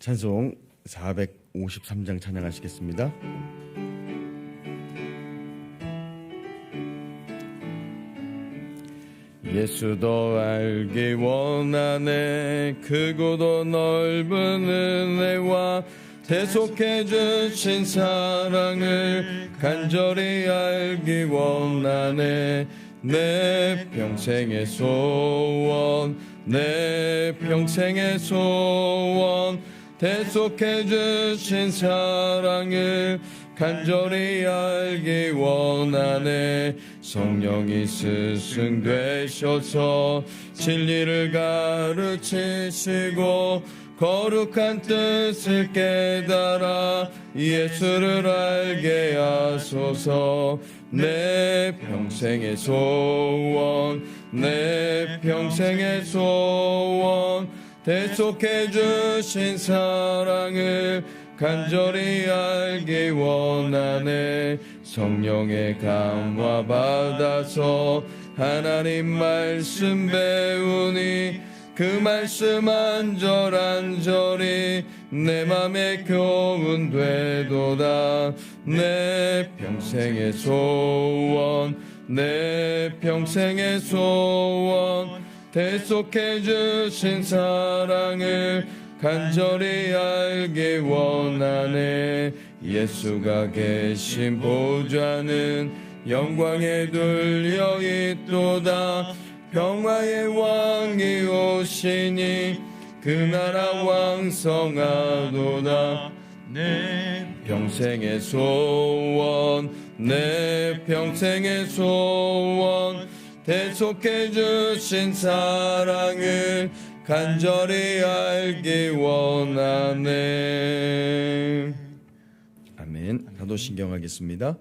찬송 453장 찬양하시겠습니다. 예수 더 알기 원하네. 크고도 넓은 은혜와 대속해 주신 사랑을 간절히 알기 원하네. 내 평생의 소원, 내 평생의 소원, 대속해 주신 사랑을 간절히 알기 원하네. 성령이 스승되셔서 진리를 가르치시고 거룩한 뜻을 깨달아 예수를 알게 하소서. 내 평생의 소원, 내 평생의 소원, 대속해 주신 사랑을 간절히 알기 원하네. 성령의 감화 받아서 하나님 말씀 배우니 그 말씀 안절안절이 내 맘에 교훈되도다. 내 평생의 소원, 내 평생의 소원, 대속해 주신 사랑을 간절히 알기 원하네. 예수가 계신 보좌는 영광에 둘려 있도다. 평화의 왕이 오시니 그 나라 왕성하도다. 내 평생의 소원, 내 평생의 소원, 대속해 주신 사랑을 간절히 알기 원하네. 아멘. 사도신경 하겠습니다.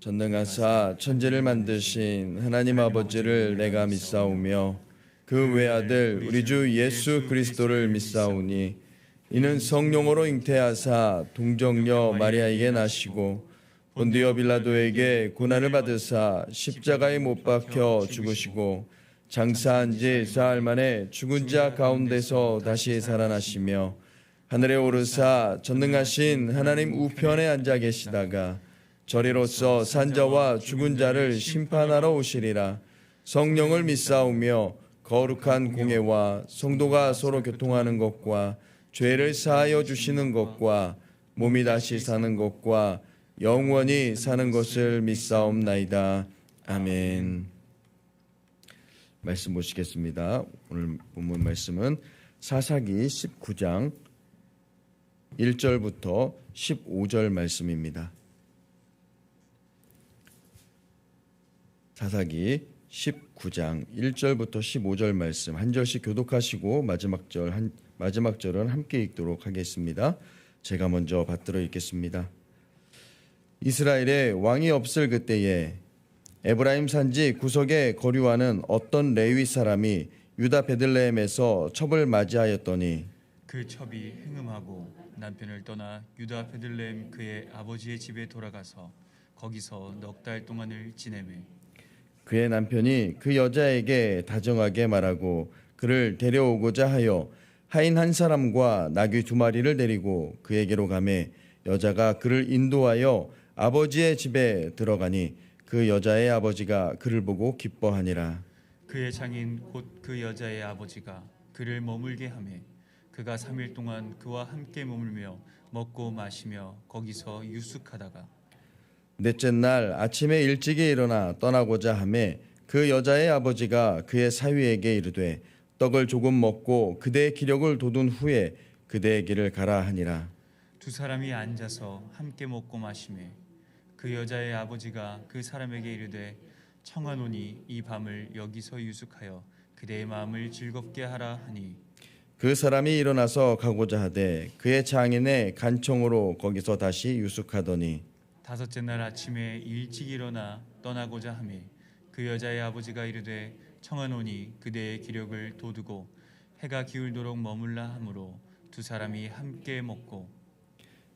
전능하사 천지를 만드신 하나님 아버지를 내가 믿사오며 그 외아들 우리 주 예수 그리스도를 믿사오니 이는 성령으로 잉태하사 동정녀 마리아에게 나시고 본디오 빌라도에게 고난을 받으사 십자가에 못 박혀 죽으시고 장사한 지 사흘 만에 죽은 자 가운데서 다시 살아나시며 하늘에 오르사 전능하신 하나님 우편에 앉아 계시다가 저리로서 산자와 죽은 자를 심판하러 오시리라. 성령을 믿사오며 거룩한 공예와 성도가 서로 교통하는 것과 죄를 사하여 주시는 것과 몸이 다시 사는 것과 영원히 사는 것을 믿사옵나이다. 아멘. 말씀 보시겠습니다. 오늘 본문 말씀은 사사기 19장 1절부터 15절 말씀입니다. 사사기 19장 1절부터 15절 말씀 한 절씩 교독하시고 마지막 절은 함께 읽도록 하겠습니다. 제가 먼저 받들어 읽겠습니다. 이스라엘에 왕이 없을 그때에 에브라임 산지 구석에 거류하는 어떤 레위 사람이 유다 베들레헴에서 첩을 맞이하였더니 그 첩이 행음하고 남편을 떠나 유다 베들레헴 그의 아버지의 집에 돌아가서 거기서 넉 달 동안을 지내매 그의 남편이 그 여자에게 다정하게 말하고 그를 데려오고자 하여 하인 한 사람과 나귀 2마리를 데리고 그에게로 가매 여자가 그를 인도하여 아버지의 집에 들어가니 그 여자의 아버지가 그를 보고 기뻐하니라. 그의 장인 곧 그 여자의 아버지가 그를 머물게 하매 그가 3일 동안 그와 함께 머물며 먹고 마시며 거기서 유숙하다가 넷째 날 아침에 일찍이 일어나 떠나고자 하매 그 여자의 아버지가 그의 사위에게 이르되 떡을 조금 먹고 그대의 기력을 돋운 후에 그대의 길을 가라 하니라. 두 사람이 앉아서 함께 먹고 마시매 그 여자의 아버지가 그 사람에게 이르되 청하노니 이 밤을 여기서 유숙하여 그대의 마음을 즐겁게 하라 하니 그 사람이 일어나서 가고자 하되 그의 장인의 간청으로 거기서 다시 유숙하더니 5째 날 아침에 일찍 일어나 떠나고자 하매 그 여자의 아버지가 이르되 청하노니 그대의 기력을 돋우고 해가 기울도록 머물라 하므로 두 사람이 함께 먹고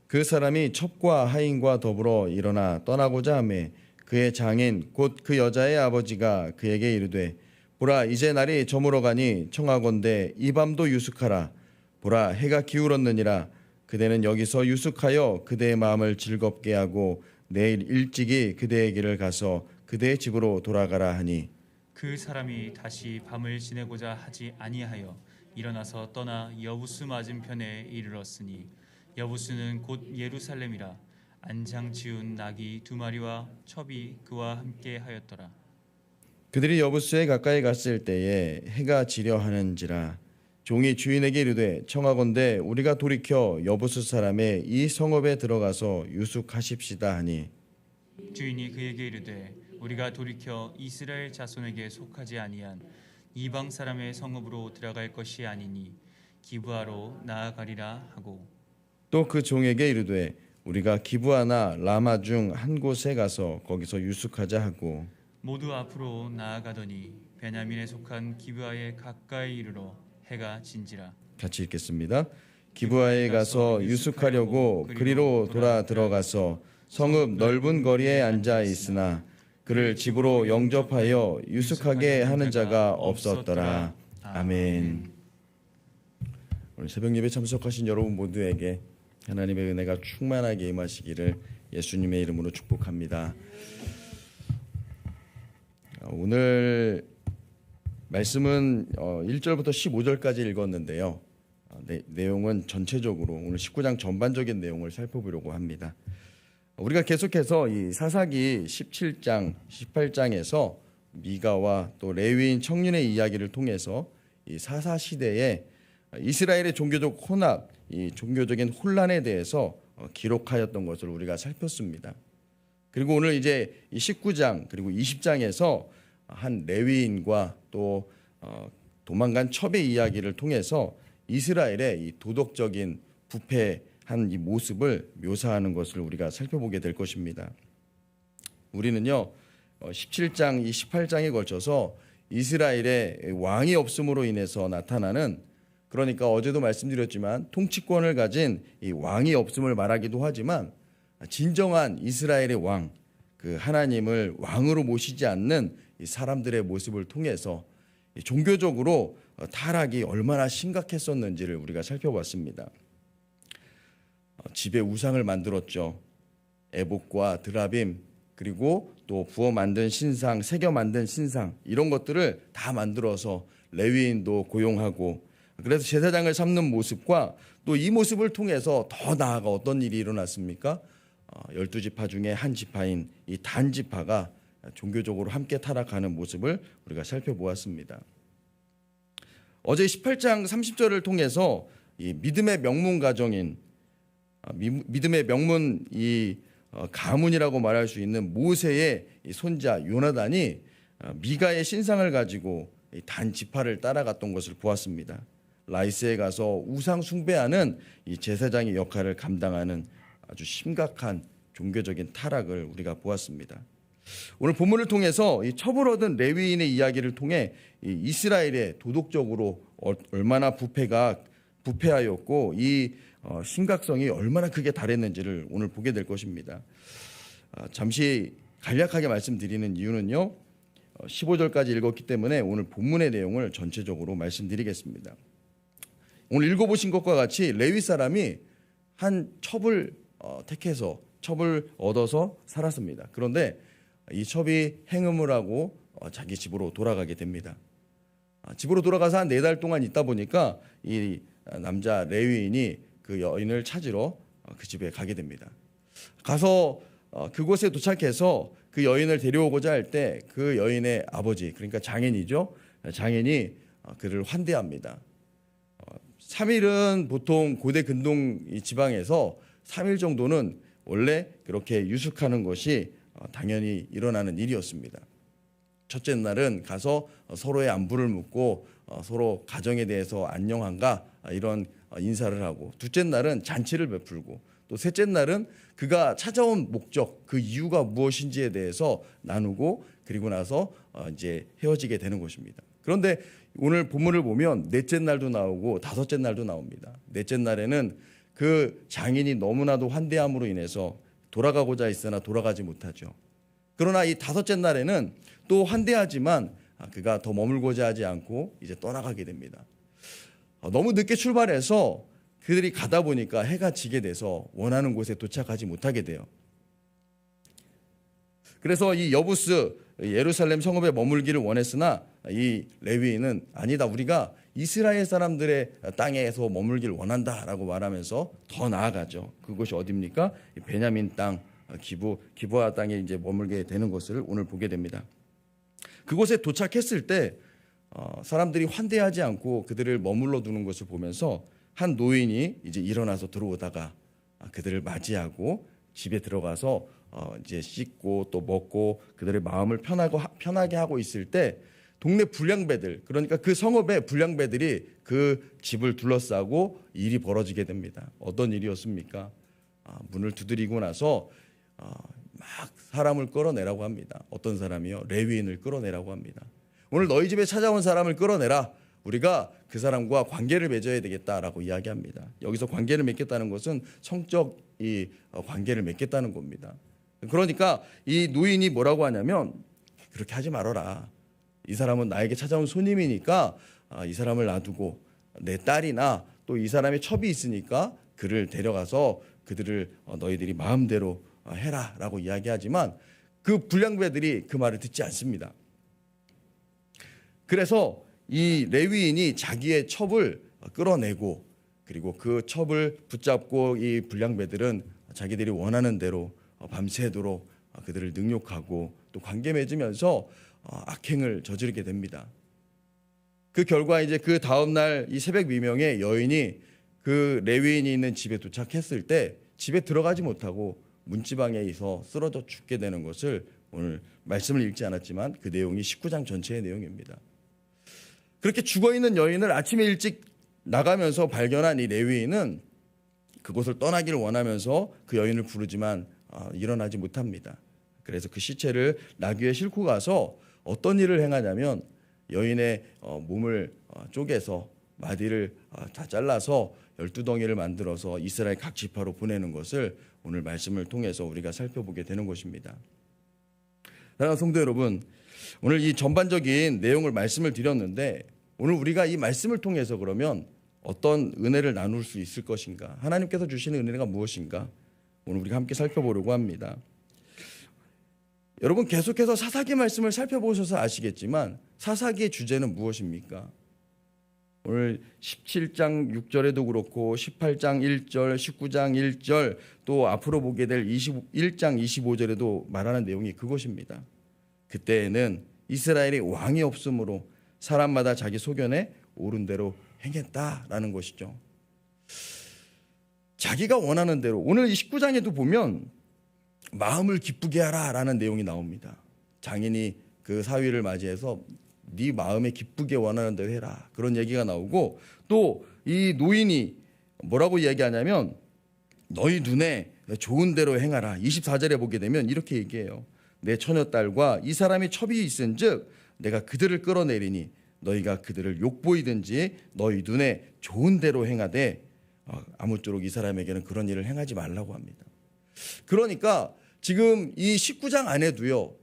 그 사람이 첩과 하인과 더불어 일어나 떠나고자 하매 그의 장인 곧 그 여자의 아버지가 그에게 이르되 보라 이제 날이 저물어 가니 청하건대 이 밤도 유숙하라. 보라 해가 기울었느니라. 그대는 여기서 유숙하여 그대의 마음을 즐겁게 하고 내일 일찍이 그대의 길을 가서 그대의 집으로 돌아가라 하니 그 사람이 다시 밤을 지내고자 하지 아니하여 일어나서 떠나 여부스 맞은편에 이르렀으니 여부스는 곧 예루살렘이라. 안장 지운 낙이 2마리와 첩이 그와 함께 하였더라. 그들이 여부스에 가까이 갔을 때에 해가 지려 하는지라. 종이 주인에게 이르되 청하건대 우리가 돌이켜 여부스 사람의 이 성읍에 들어가서 유숙하십시다 하니 주인이 그에게 이르되 우리가 돌이켜 이스라엘 자손에게 속하지 아니한 이방 사람의 성읍으로 들어갈 것이 아니니 기브아로 나아가리라 하고 또 그 종에게 이르되 우리가 기브아나 라마 중 한 곳에 가서 거기서 유숙하자 하고 모두 앞으로 나아가더니 베냐민에 속한 기브아에 가까이 이르러 해가 진지라. 같이 읽겠습니다. 기브아에 가서 유숙하려고 그리로 돌아 들어가서 성읍 넓은 거리에 앉아 있으나 그를 집으로 영접하여 유숙하게 하는 자가 없었더라. 아멘. 오늘 새벽 예배 참석하신 여러분 모두에게 하나님의 은혜가 충만하게 임하시기를 예수님의 이름으로 축복합니다. 오늘 말씀은 1절부터 15절까지 읽었는데요. 내용은 전체적으로 오늘 19장 전반적인 내용을 살펴보려고 합니다. 우리가 계속해서 이 사사기 17장, 18장에서 미가와 또 레위인 청년의 이야기를 통해서 이 사사 시대에 이스라엘의 종교적 혼합, 이 종교적인 혼란에 대해서 기록하였던 것을 우리가 살폈습니다. 그리고 오늘 이제 이 19장 그리고 20장에서 한 레위인과 또 도망간 첩의 이야기를 통해서 이스라엘의 이 도덕적인 부패한 이 모습을 묘사하는 것을 우리가 살펴보게 될 것입니다. 우리는요 17장, 18장에 걸쳐서 이스라엘의 왕이 없음으로 인해서 나타나는, 그러니까 어제도 말씀드렸지만 통치권을 가진 이 왕이 없음을 말하기도 하지만 진정한 이스라엘의 왕, 그 하나님을 왕으로 모시지 않는 이 사람들의 모습을 통해서 종교적으로 타락이 얼마나 심각했었는지를 우리가 살펴봤습니다. 집에 우상을 만들었죠. 에봇과 드라빔, 그리고 또 부어 만든 신상, 새겨 만든 신상, 이런 것들을 다 만들어서 레위인도 고용하고, 그래서 제사장을 삼는 모습과 또 이 모습을 통해서 더 나아가 어떤 일이 일어났습니까? 12지파 중에 한 지파인 이 단 지파가 종교적으로 함께 타락하는 모습을 우리가 살펴보았습니다. 어제 18장 30절을 통해서 이 믿음의 명문 가정인 믿음의 명문 이 가문이라고 말할 수 있는 모세의 손자 요나단이 미가의 신상을 가지고 단 지파를 따라갔던 것을 보았습니다. 라이스에 가서 우상 숭배하는 이 제사장의 역할을 감당하는 아주 심각한 종교적인 타락을 우리가 보았습니다. 오늘 본문을 통해서 이 첩을 얻은 레위인의 이야기를 통해 이 이스라엘의 도덕적으로 얼마나 부패하였고 이 심각성이 얼마나 크게 달했는지를 오늘 보게 될 것입니다. 잠시 간략하게 말씀드리는 이유는요, 15절까지 읽었기 때문에 오늘 본문의 내용을 전체적으로 말씀드리겠습니다. 오늘 읽어보신 것과 같이 레위 사람이 한 첩을 택해서 첩을 얻어서 살았습니다. 그런데 이 첩이 행음을 하고 자기 집으로 돌아가게 됩니다. 집으로 돌아가서 한 4달 동안 있다 보니까 이 남자 레위인이 그 여인을 찾으러 그 집에 가게 됩니다. 가서 그곳에 도착해서 그 여인을 데려오고자 할 때 그 여인의 아버지, 그러니까 장인이죠. 장인이 그를 환대합니다. 3일은 보통 고대 근동 지방에서 3일 정도는 원래 그렇게 유숙하는 것이 당연히 일어나는 일이었습니다. 첫째 날은 가서 서로의 안부를 묻고 서로 가정에 대해서 안녕한가 이런 인사를 하고, 둘째 날은 잔치를 베풀고, 또 셋째 날은 그가 찾아온 목적, 그 이유가 무엇인지에 대해서 나누고, 그리고 나서 이제 헤어지게 되는 것입니다. 그런데 오늘 본문을 보면 넷째 날도 나오고 다섯째 날도 나옵니다. 넷째 날에는 그 장인이 너무나도 환대함으로 인해서 돌아가고자 했으나 돌아가지 못하죠. 그러나 이 다섯째 날에는 또 환대하지만 그가 더 머물고자 하지 않고 이제 떠나가게 됩니다. 너무 늦게 출발해서 그들이 가다 보니까 해가 지게 돼서 원하는 곳에 도착하지 못하게 돼요. 그래서 이 여부스 예루살렘 성읍에 머물기를 원했으나 이 레위인은 아니다, 우리가 이스라엘 사람들의 땅에서 머물기를 원한다라고 말하면서 더 나아가죠. 그곳이 어디입니까? 베냐민 땅, 기브아 땅에 이제 머물게 되는 것을 오늘 보게 됩니다. 그곳에 도착했을 때 사람들이 환대하지 않고 그들을 머물러 두는 것을 보면서 한 노인이 이제 일어나서 들어오다가 그들을 맞이하고 집에 들어가서 이제 씻고 또 먹고 그들의 마음을 편하게 하고 있을 때 동네 불량배들, 그러니까 그 성읍의 불량배들이 그 집을 둘러싸고 일이 벌어지게 됩니다. 어떤 일이었습니까? 문을 두드리고 나서 막 사람을 끌어내라고 합니다. 어떤 사람이요? 레위인을 끌어내라고 합니다. 오늘 너희 집에 찾아온 사람을 끌어내라. 우리가 그 사람과 관계를 맺어야 되겠다라고 이야기합니다. 여기서 관계를 맺겠다는 것은 성적 이 관계를 맺겠다는 겁니다. 그러니까 이 노인이 뭐라고 하냐면 그렇게 하지 말아라. 이 사람은 나에게 찾아온 손님이니까 이 사람을 놔두고 내 딸이나 또 이 사람의 첩이 있으니까 그를 데려가서 그들을 너희들이 마음대로 해라라고 이야기하지만 그 불량배들이 그 말을 듣지 않습니다. 그래서 이 레위인이 자기의 첩을 끌어내고 그리고 그 첩을 붙잡고 이 불량배들은 자기들이 원하는 대로 밤새도록 그들을 능욕하고 또 관계 맺으면서 악행을 저지르게 됩니다. 그 결과 이제 그 다음 날 이 새벽 미명에 여인이 그 레위인이 있는 집에 도착했을 때 집에 들어가지 못하고 문지방에서 쓰러져 죽게 되는 것을 오늘 말씀을 읽지 않았지만 그 내용이 19장 전체의 내용입니다. 그렇게 죽어있는 여인을 아침에 일찍 나가면서 발견한 이 레위인은 그곳을 떠나기를 원하면서 그 여인을 부르지만 일어나지 못합니다. 그래서 그 시체를 나귀에 싣고 가서 어떤 일을 행하냐면 여인의 몸을 쪼개서 마디를 다 잘라서 12덩이를 만들어서 이스라엘 각 지파로 보내는 것을 오늘 말씀을 통해서 우리가 살펴보게 되는 것입니다. 사랑하는 성도 여러분, 오늘 이 전반적인 내용을 말씀을 드렸는데 오늘 우리가 이 말씀을 통해서 그러면 어떤 은혜를 나눌 수 있을 것인가? 하나님께서 주시는 은혜가 무엇인가? 오늘 우리가 함께 살펴보려고 합니다. 여러분 계속해서 사사기 말씀을 살펴보셔서 아시겠지만 사사기의 주제는 무엇입니까? 오늘 17장 6절에도 그렇고 18장 1절, 19장 1절 또 앞으로 보게 될 21장 25절에도 말하는 내용이 그것입니다. 그때에는 이스라엘이 왕이 없으므로 사람마다 자기 소견에 옳은 대로 행했다라는 것이죠. 자기가 원하는 대로 오늘 이 19장에도 보면 마음을 기쁘게 하라라는 내용이 나옵니다. 장인이 그 사위를 맞이해서 네 마음에 기쁘게 원하는 대로 해라 그런 얘기가 나오고 또 이 노인이 뭐라고 이야기하냐면 너희 눈에 좋은 대로 행하라. 24절에 보게 되면 이렇게 얘기해요. 내 처녀딸과 이 사람이 첩이 있은즉 내가 그들을 끌어내리니 너희가 그들을 욕보이든지 너희 눈에 좋은 대로 행하되 아무쪼록 이 사람에게는 그런 일을 행하지 말라고 합니다. 그러니까 지금 이 19장 안에도요.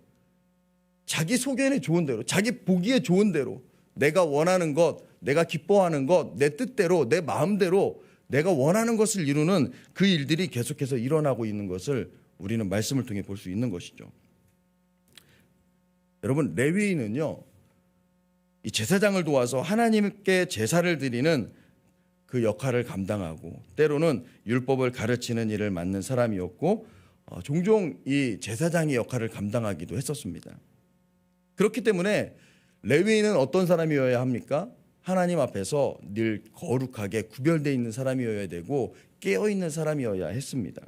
자기 소견에 좋은 대로, 자기 보기에 좋은 대로 내가 원하는 것, 내가 기뻐하는 것, 내 뜻대로, 내 마음대로 내가 원하는 것을 이루는 그 일들이 계속해서 일어나고 있는 것을 우리는 말씀을 통해 볼 수 있는 것이죠. 여러분 레위인은요. 이 제사장을 도와서 하나님께 제사를 드리는 그 역할을 감당하고 때로는 율법을 가르치는 일을 맡는 사람이었고 종종 이 제사장의 역할을 감당하기도 했었습니다. 그렇기 때문에 레위인은 어떤 사람이어야 합니까? 하나님 앞에서 늘 거룩하게 구별되어 있는 사람이어야 되고 깨어있는 사람이어야 했습니다.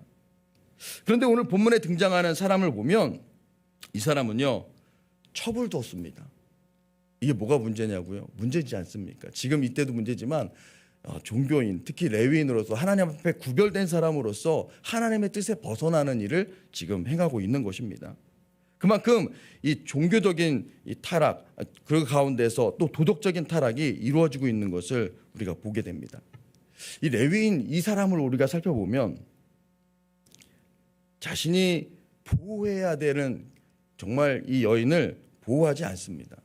그런데 오늘 본문에 등장하는 사람을 보면 이 사람은요 첩을 뒀습니다. 이게 뭐가 문제냐고요? 문제지 않습니까? 지금 이때도 문제지만 종교인 특히 레위인으로서 하나님 앞에 구별된 사람으로서 하나님의 뜻에 벗어나는 일을 지금 행하고 있는 것입니다. 그만큼 이 종교적인 이 타락 그 가운데서 또 도덕적인 타락이 이루어지고 있는 것을 우리가 보게 됩니다. 이 레위인 이 사람을 우리가 살펴보면 자신이 보호해야 되는 정말 이 여인을 보호하지 않습니다.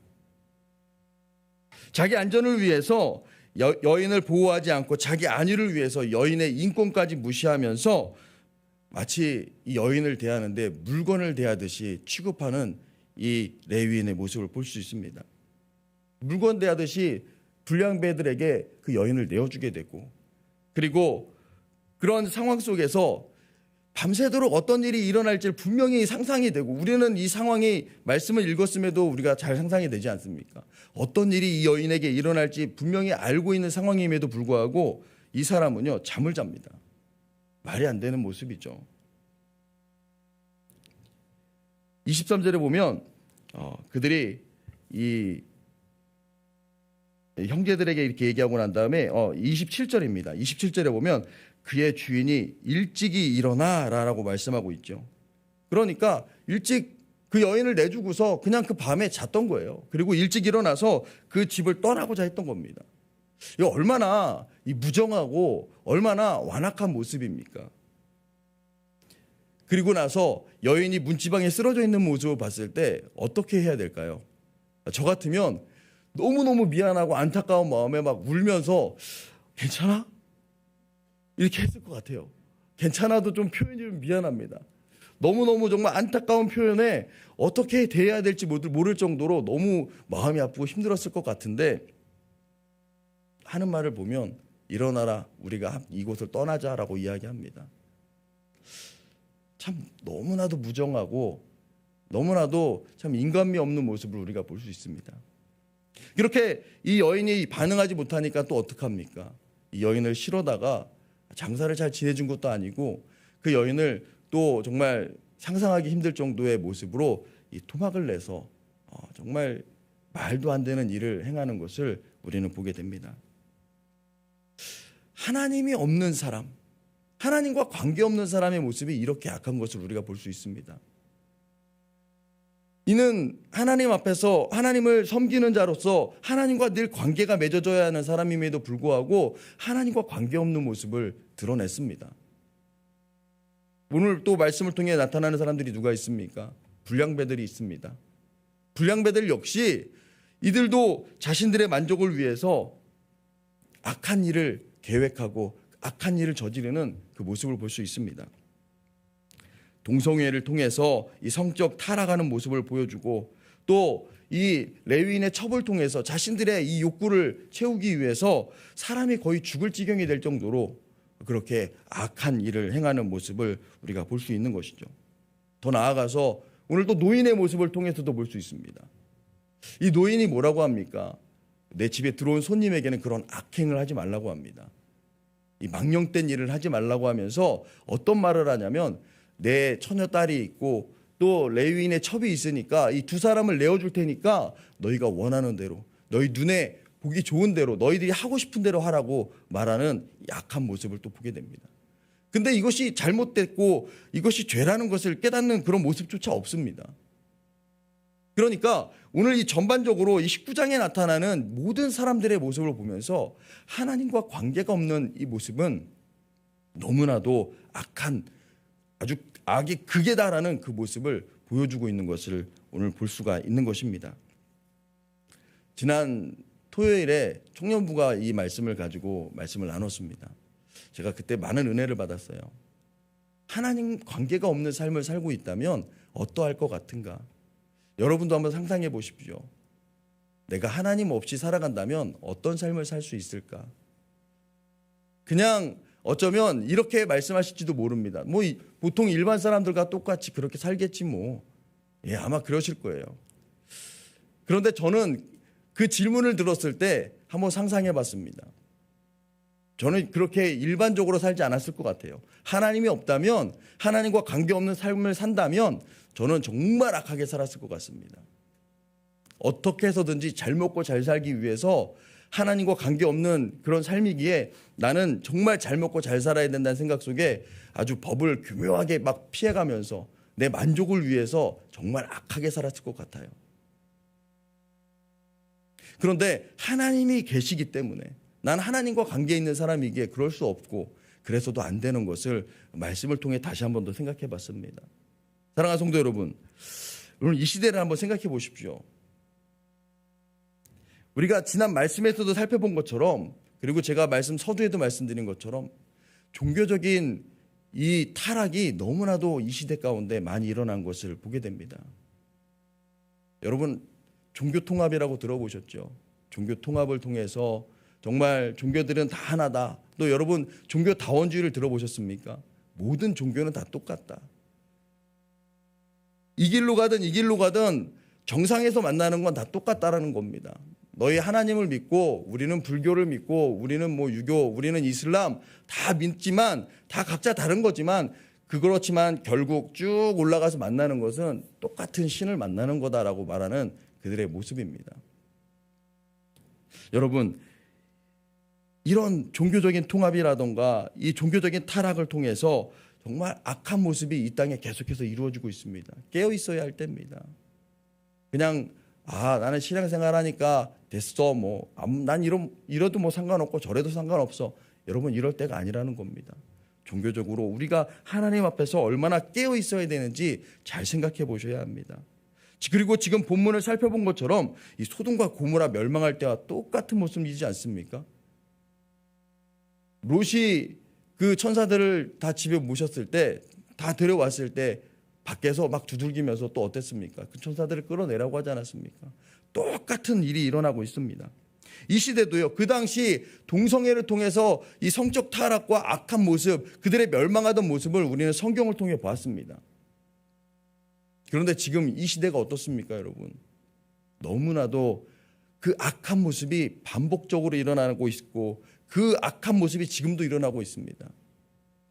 자기 안전을 위해서 여인을 보호하지 않고 자기 안위를 위해서 여인의 인권까지 무시하면서 마치 이 여인을 대하는데 물건을 대하듯이 취급하는 이 레위인의 모습을 볼 수 있습니다. 물건 대하듯이 불량배들에게 그 여인을 내어주게 되고, 그리고 그런 상황 속에서 밤새도록 어떤 일이 일어날지 분명히 상상이 되고, 우리는 이 상황이 말씀을 읽었음에도 우리가 잘 상상이 되지 않습니까? 어떤 일이 이 여인에게 일어날지 분명히 알고 있는 상황임에도 불구하고 이 사람은요, 잠을 잡니다. 말이 안 되는 모습이죠. 23절에 보면 그들이 이 형제들에게 이렇게 얘기하고 난 다음에 27절입니다. 27절에 보면 그의 주인이 일찍이 일어나라라고 말씀하고 있죠. 그러니까 일찍 그 여인을 내주고서 그냥 그 밤에 잤던 거예요. 그리고 일찍 일어나서 그 집을 떠나고자 했던 겁니다. 이거 얼마나 이 무정하고 얼마나 완악한 모습입니까? 그리고 나서 여인이 문지방에 쓰러져 있는 모습을 봤을 때 어떻게 해야 될까요? 저 같으면 너무너무 미안하고 안타까운 마음에 막 울면서 괜찮아? 이렇게 했을 것 같아요. 괜찮아도 좀 표현이 좀 미안합니다. 너무너무 정말 안타까운 표현에 어떻게 대해야 될지 모를 정도로 너무 마음이 아프고 힘들었을 것 같은데, 하는 말을 보면 일어나라, 우리가 이곳을 떠나자라고 이야기합니다. 참 너무나도 무정하고 너무나도 참 인간미 없는 모습을 우리가 볼 수 있습니다. 이렇게 이 여인이 반응하지 못하니까 또 어떡합니까? 이 여인을 실어다가 장사를 잘 지내준 것도 아니고 그 여인을 또 정말 상상하기 힘들 정도의 모습으로 이 토막을 내서 정말 말도 안 되는 일을 행하는 것을 우리는 보게 됩니다. 하나님이 없는 사람, 하나님과 관계없는 사람의 모습이 이렇게 악한 것을 우리가 볼 수 있습니다. 이는 하나님 앞에서 하나님을 섬기는 자로서 하나님과 늘 관계가 맺어져야 하는 사람임에도 불구하고 하나님과 관계없는 모습을 드러냈습니다. 오늘 또 말씀을 통해 나타나는 사람들이 누가 있습니까? 불량배들이 있습니다. 불량배들 역시 이들도 자신들의 만족을 위해서 악한 일을 계획하고 악한 일을 저지르는 그 모습을 볼 수 있습니다. 동성애를 통해서 이 성적 타락하는 모습을 보여주고, 또 이 레위인의 첩을 통해서 자신들의 이 욕구를 채우기 위해서 사람이 거의 죽을 지경이 될 정도로 그렇게 악한 일을 행하는 모습을 우리가 볼 수 있는 것이죠. 더 나아가서 오늘 또 노인의 모습을 통해서도 볼 수 있습니다. 이 노인이 뭐라고 합니까? 내 집에 들어온 손님에게는 그런 악행을 하지 말라고 합니다. 이 망령된 일을 하지 말라고 하면서 어떤 말을 하냐면, 내 처녀딸이 있고 또 레위인의 첩이 있으니까 이 두 사람을 내어줄 테니까 너희가 원하는 대로, 너희 눈에 보기 좋은 대로, 너희들이 하고 싶은 대로 하라고 말하는 약한 모습을 또 보게 됩니다. 근데 이것이 잘못됐고 이것이 죄라는 것을 깨닫는 그런 모습조차 없습니다. 그러니까 오늘 이 전반적으로 이 19장에 나타나는 모든 사람들의 모습을 보면서 하나님과 관계가 없는 이 모습은 너무나도 악한, 아주 악이 극에 달하는 그 모습을 보여주고 있는 것을 오늘 볼 수가 있는 것입니다. 지난 토요일에 청년부가 이 말씀을 가지고 말씀을 나눴습니다. 제가 그때 많은 은혜를 받았어요. 하나님 관계가 없는 삶을 살고 있다면 어떠할 것 같은가? 여러분도 한번 상상해 보십시오. 내가 하나님 없이 살아간다면 어떤 삶을 살 수 있을까? 그냥 어쩌면 이렇게 말씀하실지도 모릅니다. 보통 일반 사람들과 똑같이 그렇게 살겠지 뭐. 아마 그러실 거예요. 그런데 저는 그 질문을 들었을 때 한번 상상해 봤습니다. 저는 그렇게 일반적으로 살지 않았을 것 같아요. 하나님이 없다면, 하나님과 관계없는 삶을 산다면 저는 정말 악하게 살았을 것 같습니다. 어떻게 해서든지 잘 먹고 잘 살기 위해서 하나님과 관계없는 그런 삶이기에 나는 정말 잘 먹고 잘 살아야 된다는 생각 속에 아주 법을 교묘하게 막 피해가면서 내 만족을 위해서 정말 악하게 살았을 것 같아요. 그런데 하나님이 계시기 때문에, 난 하나님과 관계 있는 사람이기에 그럴 수 없고 그래서도 안 되는 것을 말씀을 통해 다시 한 번 더 생각해 봤습니다. 사랑하는 성도 여러분, 오늘 이 시대를 한번 생각해 보십시오. 우리가 지난 말씀에서도 살펴본 것처럼 그리고 제가 서두에도 말씀드린 것처럼 종교적인 이 타락이 너무나도 이 시대 가운데 많이 일어난 것을 보게 됩니다. 여러분, 종교 통합이라고 들어보셨죠? 종교 통합을 통해서 정말 종교들은 다 하나다. 또 여러분, 종교 다원주의를 들어보셨습니까? 모든 종교는 다 똑같다. 이 길로 가든 이 길로 가든 정상에서 만나는 건 다 똑같다라는 겁니다. 너희 하나님을 믿고 우리는 불교를 믿고 우리는 유교, 우리는 이슬람 다 믿지만 다 각자 다른 거지만 그렇지만 결국 쭉 올라가서 만나는 것은 똑같은 신을 만나는 거다라고 말하는 그들의 모습입니다. 여러분, 이런 종교적인 통합이라던가 이 종교적인 타락을 통해서 정말 악한 모습이 이 땅에 계속해서 이루어지고 있습니다. 깨어 있어야 할 때입니다. 그냥 나는 신앙생활하니까 됐어, 난 이러도 상관없고 저래도 상관없어. 여러분, 이럴 때가 아니라는 겁니다. 종교적으로 우리가 하나님 앞에서 얼마나 깨어 있어야 되는지 잘 생각해 보셔야 합니다. 그리고 지금 본문을 살펴본 것처럼 이 소돔과 고모라 멸망할 때와 똑같은 모습이지 않습니까? 롯이 그 천사들을 다 집에 모셨을 때, 다 데려왔을 때 밖에서 막 두들기면서 또 어땠습니까? 그 천사들을 끌어내라고 하지 않았습니까? 똑같은 일이 일어나고 있습니다. 이 시대도요, 그 당시 동성애를 통해서 이 성적 타락과 악한 모습, 그들의 멸망하던 모습을 우리는 성경을 통해 보았습니다. 그런데 지금 이 시대가 어떻습니까, 여러분? 너무나도 그 악한 모습이 반복적으로 일어나고 있고 그 악한 모습이 지금도 일어나고 있습니다.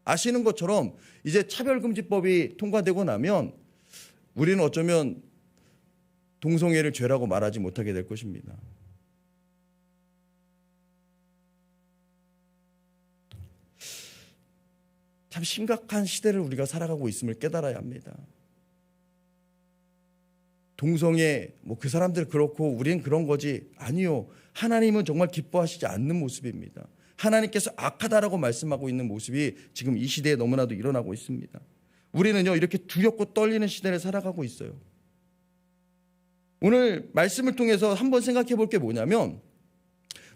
아시는 것처럼 이제 차별금지법이 통과되고 나면 우리는 어쩌면 동성애를 죄라고 말하지 못하게 될 것입니다. 참 심각한 시대를 우리가 살아가고 있음을 깨달아야 합니다. 동성애, 그 사람들 그렇고 우리는 그런 거지. 아니요. 하나님은 정말 기뻐하시지 않는 모습입니다. 하나님께서 악하다라고 말씀하고 있는 모습이 지금 이 시대에 너무나도 일어나고 있습니다. 우리는요, 이렇게 두렵고 떨리는 시대를 살아가고 있어요. 오늘 말씀을 통해서 한번 생각해 볼 게 뭐냐면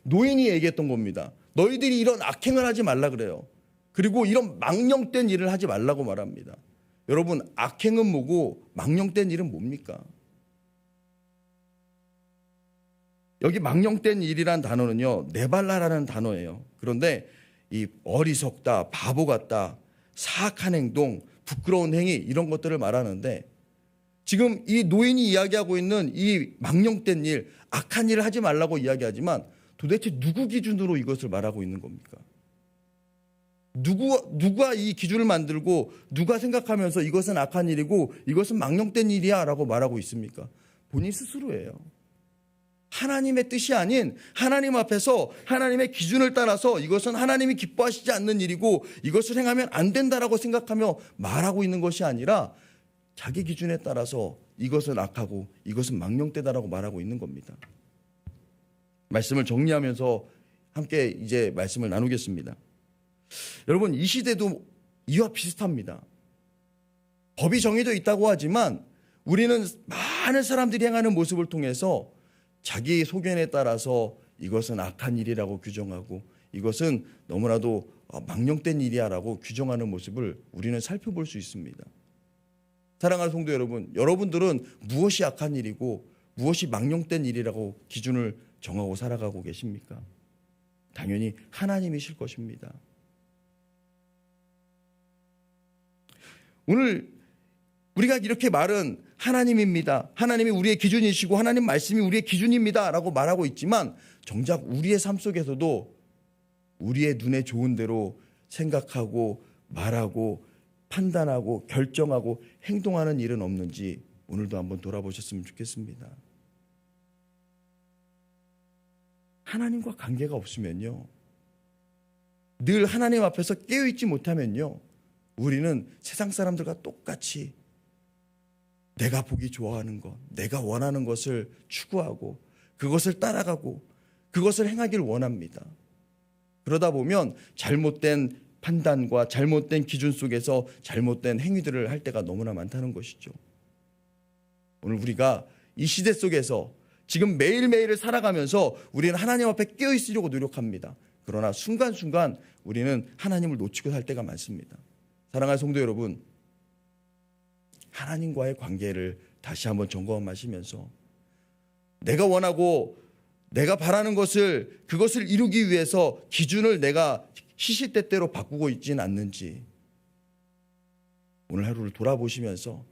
노인이 얘기했던 겁니다. 너희들이 이런 악행을 하지 말라 그래요. 그리고 이런 망령된 일을 하지 말라고 말합니다. 여러분, 악행은 뭐고 망령된 일은 뭡니까? 여기 망령된 일이란 단어는요, 네발라라는 단어예요. 그런데 이 어리석다, 바보 같다, 사악한 행동, 부끄러운 행위 이런 것들을 말하는데 지금 이 노인이 이야기하고 있는 이 망령된 일, 악한 일을 하지 말라고 이야기하지만 도대체 누구 기준으로 이것을 말하고 있는 겁니까? 누가 이 기준을 만들고 누가 생각하면서 이것은 악한 일이고 이것은 망령된 일이야 라고 말하고 있습니까? 본인 스스로예요. 하나님의 뜻이 아닌 하나님 앞에서 하나님의 기준을 따라서 이것은 하나님이 기뻐하시지 않는 일이고 이것을 행하면 안 된다라고 생각하며 말하고 있는 것이 아니라 자기 기준에 따라서 이것은 악하고 이것은 망령되다라고 말하고 있는 겁니다. 말씀을 정리하면서 함께 이제 말씀을 나누겠습니다. 여러분, 이 시대도 이와 비슷합니다. 법이 정해져 있다고 하지만 우리는 많은 사람들이 행하는 모습을 통해서 자기 소견에 따라서 이것은 악한 일이라고 규정하고 이것은 너무나도 망령된 일이야라고 규정하는 모습을 우리는 살펴볼 수 있습니다. 사랑하는 성도 여러분, 여러분들은 무엇이 악한 일이고 무엇이 망령된 일이라고 기준을 정하고 살아가고 계십니까? 당연히 하나님이실 것입니다. 오늘 우리가 이렇게 말은 하나님입니다. 하나님이 우리의 기준이시고 하나님 말씀이 우리의 기준입니다 라고 말하고 있지만 정작 우리의 삶 속에서도 우리의 눈에 좋은 대로 생각하고 말하고 판단하고 결정하고 행동하는 일은 없는지 오늘도 한번 돌아보셨으면 좋겠습니다. 하나님과 관계가 없으면요, 늘 하나님 앞에서 깨어있지 못하면요, 우리는 세상 사람들과 똑같이 내가 보기 좋아하는 것, 내가 원하는 것을 추구하고 그것을 따라가고 그것을 행하길 원합니다. 그러다 보면 잘못된 판단과 잘못된 기준 속에서 잘못된 행위들을 할 때가 너무나 많다는 것이죠. 오늘 우리가 이 시대 속에서 지금 매일매일을 살아가면서 우리는 하나님 앞에 깨어있으려고 노력합니다. 그러나 순간순간 우리는 하나님을 놓치고 살 때가 많습니다. 사랑하는 성도 여러분, 하나님과의 관계를 다시 한번 점검하시면서 내가 원하고 내가 바라는 것을 그것을 이루기 위해서 기준을 내가 시시때때로 바꾸고 있지는 않는지 오늘 하루를 돌아보시면서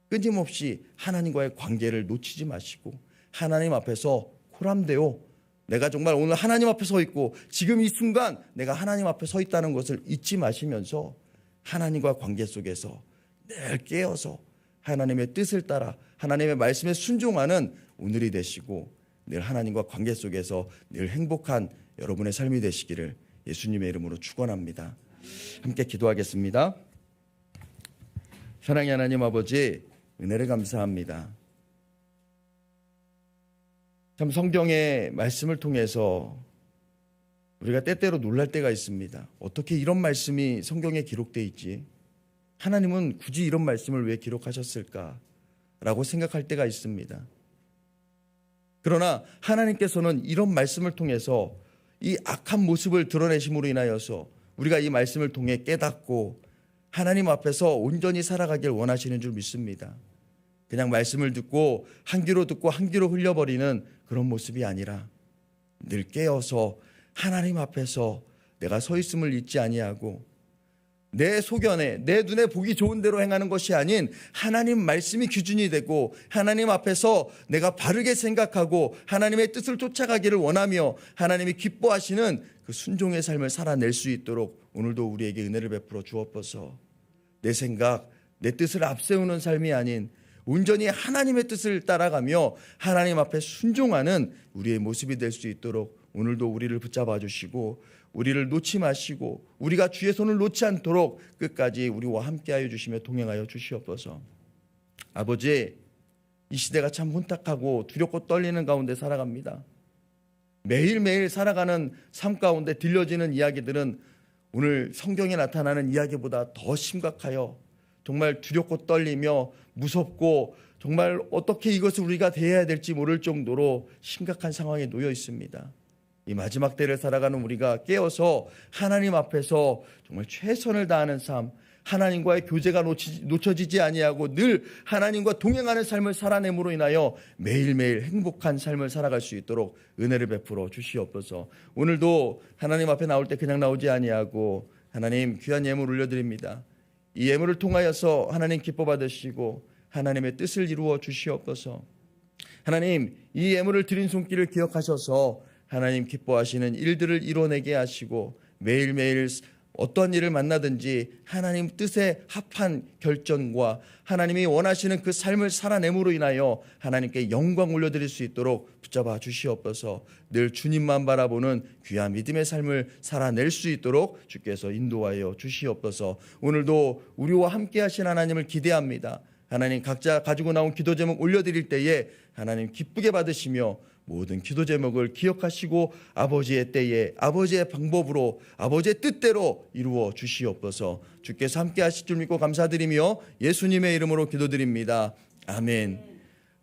끊임없이 하나님과의 관계를 놓치지 마시고 하나님 앞에서 코람되어 내가 정말 오늘 하나님 앞에 서 있고 지금 이 순간 내가 하나님 앞에 서 있다는 것을 잊지 마시면서 하나님과 관계 속에서 늘 깨어서 하나님의 뜻을 따라 하나님의 말씀에 순종하는 오늘이 되시고 늘 하나님과 관계 속에서 늘 행복한 여러분의 삶이 되시기를 예수님의 이름으로 축원합니다. 함께 기도하겠습니다. 사랑의 하나님 아버지, 은혜를 감사합니다. 참 성경의 말씀을 통해서 우리가 때때로 놀랄 때가 있습니다. 어떻게 이런 말씀이 성경에 기록되어 있지? 하나님은 굳이 이런 말씀을 왜 기록하셨을까라고 생각할 때가 있습니다. 그러나 하나님께서는 이런 말씀을 통해서 이 악한 모습을 드러내심으로 인하여서 우리가 이 말씀을 통해 깨닫고 하나님 앞에서 온전히 살아가길 원하시는 줄 믿습니다. 그냥 말씀을 듣고 한 귀로 듣고 한 귀로 흘려버리는 그런 모습이 아니라 늘 깨어서 하나님 앞에서 내가 서 있음을 잊지 아니하고 내 소견에 내 눈에 보기 좋은 대로 행하는 것이 아닌 하나님 말씀이 기준이 되고 하나님 앞에서 내가 바르게 생각하고 하나님의 뜻을 쫓아가기를 원하며 하나님이 기뻐하시는 그 순종의 삶을 살아낼 수 있도록 오늘도 우리에게 은혜를 베풀어 주옵소서. 내 생각, 내 뜻을 앞세우는 삶이 아닌 온전히 하나님의 뜻을 따라가며 하나님 앞에 순종하는 우리의 모습이 될 수 있도록 오늘도 우리를 붙잡아 주시고 우리를 놓지 마시고 우리가 주의 손을 놓지 않도록 끝까지 우리와 함께하여 주시며 동행하여 주시옵소서. 아버지, 이 시대가 참 혼탁하고 두렵고 떨리는 가운데 살아갑니다. 매일매일 살아가는 삶 가운데 들려지는 이야기들은 오늘 성경에 나타나는 이야기보다 더 심각하여 정말 두렵고 떨리며 무섭고 정말 어떻게 이것을 우리가 대해야 될지 모를 정도로 심각한 상황에 놓여 있습니다. 이 마지막 때를 살아가는 우리가 깨어서 하나님 앞에서 정말 최선을 다하는 삶, 하나님과의 교제가 놓쳐지지 아니하고 늘 하나님과 동행하는 삶을 살아냄으로 인하여 매일매일 행복한 삶을 살아갈 수 있도록 은혜를 베풀어 주시옵소서. 오늘도 하나님 앞에 나올 때 그냥 나오지 아니하고 하나님 귀한 예물 올려드립니다. 이 예물을 통하여서 하나님 기뻐 받으시고 하나님의 뜻을 이루어 주시옵소서. 하나님, 이 예물을 드린 손길을 기억하셔서 하나님 기뻐하시는 일들을 이뤄내게 하시고 매일매일 어떤 일을 만나든지 하나님 뜻에 합한 결정과 하나님이 원하시는 그 삶을 살아냄으로 인하여 하나님께 영광 올려드릴 수 있도록 붙잡아 주시옵소서. 늘 주님만 바라보는 귀한 믿음의 삶을 살아낼 수 있도록 주께서 인도하여 주시옵소서. 오늘도 우리와 함께 하신 하나님을 기대합니다. 하나님, 각자 가지고 나온 기도 제목 올려드릴 때에 하나님 기쁘게 받으시며 모든 기도 제목을 기억하시고 아버지의 때에 아버지의 방법으로 아버지의 뜻대로 이루어 주시옵소서. 주께서 함께 하실 줄 믿고 감사드리며 예수님의 이름으로 기도드립니다. 아멘.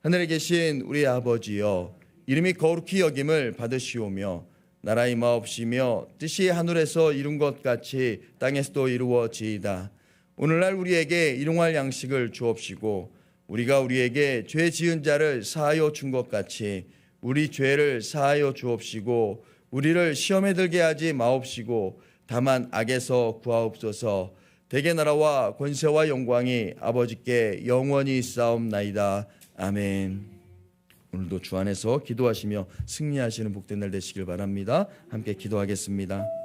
하늘에 계신 우리 아버지여, 이름이 거룩히 여김을 받으시오며 나라 임하옵시며 뜻이 하늘에서 이룬 것 같이 땅에서도 이루어지이다. 오늘날 우리에게 일용할 양식을 주옵시고 우리가 우리에게 죄 지은 자를 사하여 준 것 같이 우리 죄를 사하여 주옵시고 우리를 시험에 들게 하지 마옵시고 다만 악에서 구하옵소서. 대개 나라와 권세와 영광이 아버지께 영원히 있사옵나이다. 아멘. 오늘도 주 안에서 기도하시며 승리하시는 복된 날 되시길 바랍니다. 함께 기도하겠습니다.